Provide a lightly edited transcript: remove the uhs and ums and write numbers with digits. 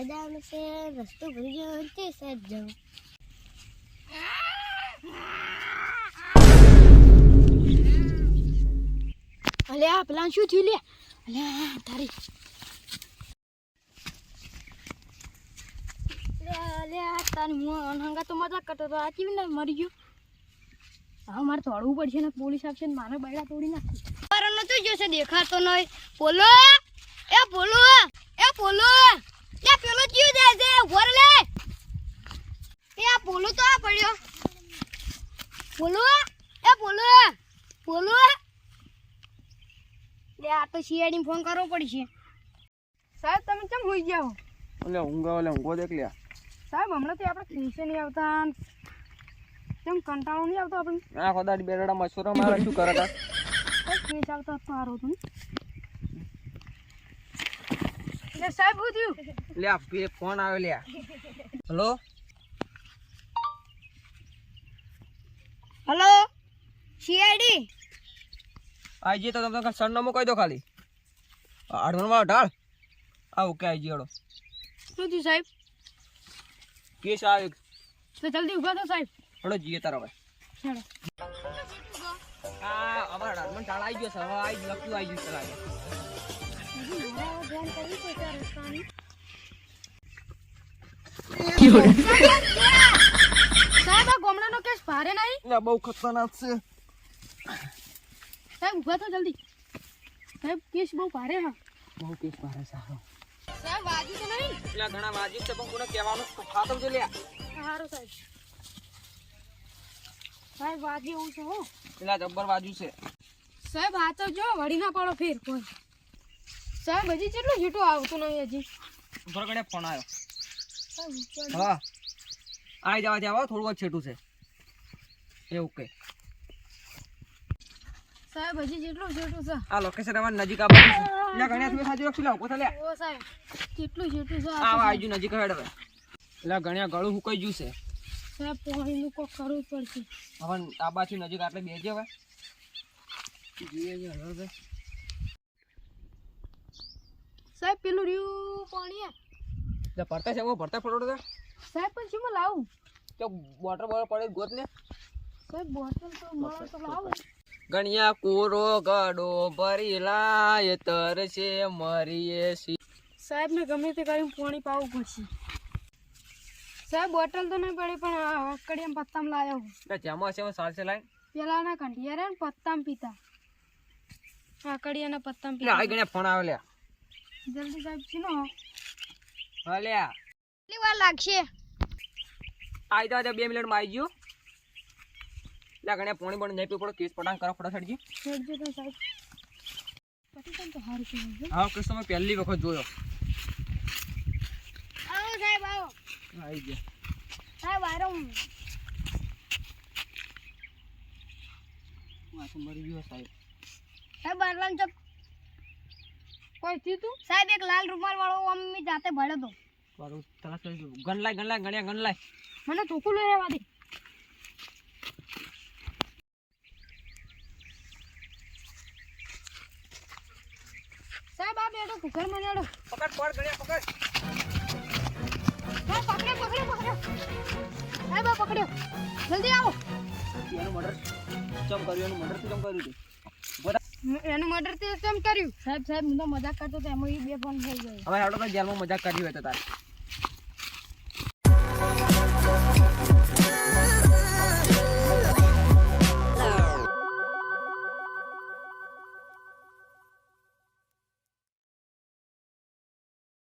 મેદાન છે રસ્તો ભરી ગયો તે સાઈડ જાઉં. અલે આ પ્લાન શું થયું લે? અલે તારી લે તારી હંગા તો મજાક કરતો તો આ કેવી ને મરી ગયો. હા મારે દોડવું પડશે ને પોલીસ આવશે ને મારે બૈડા તોડી નાખશે. પર નતો જોશે દેખાતો નહીં. બોલો એ બોલો એ બોલો એ પેલો ક્યું જાય છે ઘોર લે એ આ બોલો તો આ પડ્યો. બોલો એ બોલો બોલો લે આ તો સીઆઈડી ફોન કરવો પડશે. સાહેબ તમે કેમ હોઈ ગયા હો? ઓલે ઊંઘો દેખ લ્યા. સાહેબ હમણાં તો આપણે ખીસે નહીં આવતા કેમ કંટાળો નહીં આવતો આપણે? આ ખોદાડી બેરડા મસૂરા મારે શું કરે તા? ખીસ આવતા સારું હતું ને સાહેબ શું થયું? લ્યા પે ફોન આવ્યો લ્યા. હેલો હેલો સીઆઈડી આઈજી તો તમને સરનામું કહી દો ખાલી. આડવણમાં ઢાળ આ ઓકે આઈજી હડો. શું થયું સાહેબ? કેસ આવ્યો તો જલ્દી ઉભા થો સાહેબ. હડો જીએ તારા ભાઈ. ચાલો આ અમારા આડવણ ઢાળ આવી ગયો છે. હવે આવી લખ્યું આવી ગયું છે લાગે. સાહેબ આ ગોમડાનો કેસ ભારે નહીં? ના બહુ ખતરનાક છે. સાહેબ ઉભા થો જલ્દી. સાહેબ કેસ બહુ ભારે હા. બહુ કેસ મારે સારો. સાહેબ વાજુ તો નહીં? એટલે ઘણા વાજીબ છે પણ કોને કહેવાનું ખાતમ છે લ્યા. સારું સાહેબ. સાહેબ વાજી એવું છે હો. પેલા જબ્બર વાજુ છે. સાહેબ આ તો જો વળી ના પડો ફેર કોઈ. સાહેબ હજી કેટલું છૂટું આવતું નહીં હજી. ઉપર ગણે ફોન આવ્યો. સાહેબ હા આઈ જવા જાવ થોડું જ છેટું છે એવું કે. સાહેબ હજી જેટલું છૂટું છે. આ લોકેશન અમાર નજીક આ બાજુ છે. લ્યા ગણ્યા તમે સાચી રાખી લાવ કોથા લ્યા. ઓ સાહેબ કેટલું છૂટું છે આ આજુ નજીક હેડ હવે. એટલે ગણ્યા ગળું હુકાઈ ગયું છે. સાહેબ પાણીનું કોક કરવું પડશે. હવે આ બાજુ નજીક આટલે બેસજે હવે. જોઈએ સાહેબ પેલું રહ્યું પાણી ભરતા છે એમાં ભરતા ફોટો હતા. સાહેબ પણ શું લાવું? તો બોટર બોટર પડે ગોત ને. સાહેબ બોટલ તો મળે તો લાવું. ગણ્યા કોરો ગડો ભરી લાય તરસે મરીએ સી. સાહેબ ને ગમે તે કરીને પાણી પાવું પડશે. સાહેબ બોટલ તો નહીં પડી પણ અકડિયામાં પત્તામાં લાવ્યો. એટલે જેમાં છે એમાં સારસે લાઈન. પેલાના કંઠિયા રે ને પત્તામાં પીતા. અકડિયાના પત્તામાં એટલે આઈ પીતા. ગણ્યા ફોન આવે લ્યા. જલ્દી સાહેબ ચીનો હા લ્યા કેટલી વાર લાગશે? આઈ દા 2 મિનિટમાં આવી ગયો. લ્યા ગણ્યા પોણી પણ નહીં પીપડો કેસ પટાંગ કરો ફટાફટ જી. છેડજો તો સાહેબ. પટી તો હારું છે. હા કેસ તો મેં પહેલી વખત જોયો. આવો સાહેબ આવો. આવી ગયા. સાહેબ આરો આ તો મરી ગયો સાહેબ. સાહેબ બારલામ ચોક કોઈ થયું તું? સાહેબ એક લાલ રૂમાલ વાળો અમ્મી જાતે ભળ્યો તો. મારું તરત ગન લાય ગણ્યા ગન લાય. મને ચોખ્ખું લઈ રહેવા દે. સાહેબ આ બેઠો ઘર માં નેડો. પકડ પડ ગણ્યા પકડ. સાહેબ પકડ્યો. સાહેબ આ પકડ્યો. જલ્દી આવો. એનું મર્ડર ચમ કર્યું એનું મર્ડર ચમ કર્યું તું. એનું મર્ડર તે કેમ કર્યું? સાહેબ હું તો મજાક કરતો તો એમાં 2 ફોન થઈ ગયો. હવે હાડો તો જેલમાં મજાક કરી હોય તો તારે.